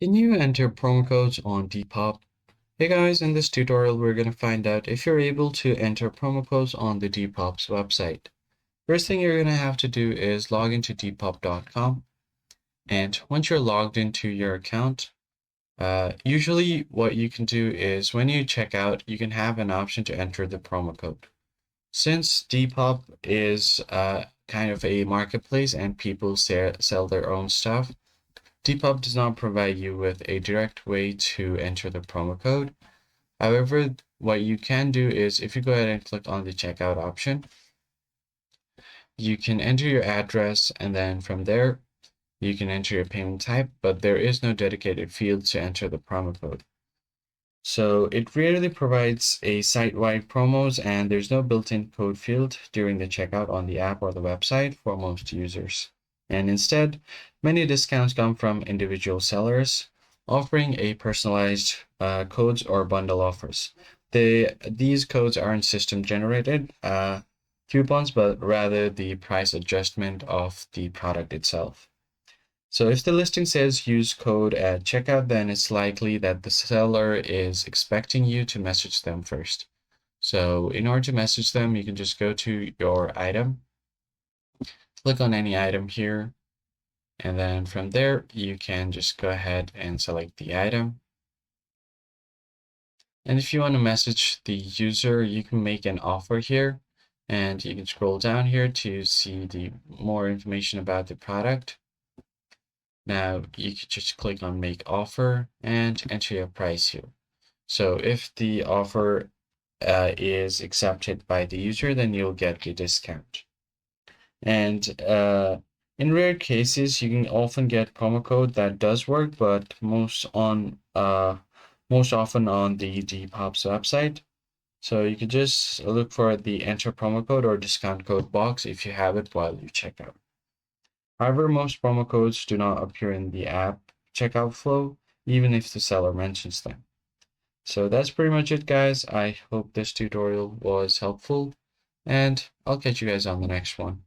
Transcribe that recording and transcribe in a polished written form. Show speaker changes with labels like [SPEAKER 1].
[SPEAKER 1] Can you enter promo codes on Depop? Hey guys, in this tutorial we're going to find out if you're able to enter promo codes on the Depop's website. First thing you're going to have to do is log into Depop.com, and once you're logged into your account, usually what you can do is when you check out, you can have an option to enter the promo code. Since Depop is kind of a marketplace and people sell their own stuff, Depop does not provide you with a direct way to enter the promo code. However, what you can do is if you go ahead and click on the checkout option, you can enter your address, and then from there, you can enter your payment type, but there is no dedicated field to enter the promo code. So it rarely provides a site-wide promos, and there's no built-in code field during the checkout on the app or the website for most users. And instead, many discounts come from individual sellers offering a personalized codes or bundle offers. These codes aren't system generated coupons, but rather the price adjustment of the product itself. So if the listing says use code at checkout, then it's likely that the seller is expecting you to message them first. So in order to message them, you can just go to your item, click on any item here, and then from there, you can just go ahead and select the item. And if you want to message the user, you can make an offer here, and you can scroll down here to see the more information about the product. Now you can just click on make offer and enter your price here. So if the offer is accepted by the user, then you'll get the discount. And in rare cases, you can often get promo code that does work, but most often on the Depop's website. So you can just look for the enter promo code or discount code box if you have it while you check out. However, most promo codes do not appear in the app checkout flow, even if the seller mentions them. So that's pretty much it, guys. I hope this tutorial was helpful, and I'll catch you guys on the next one.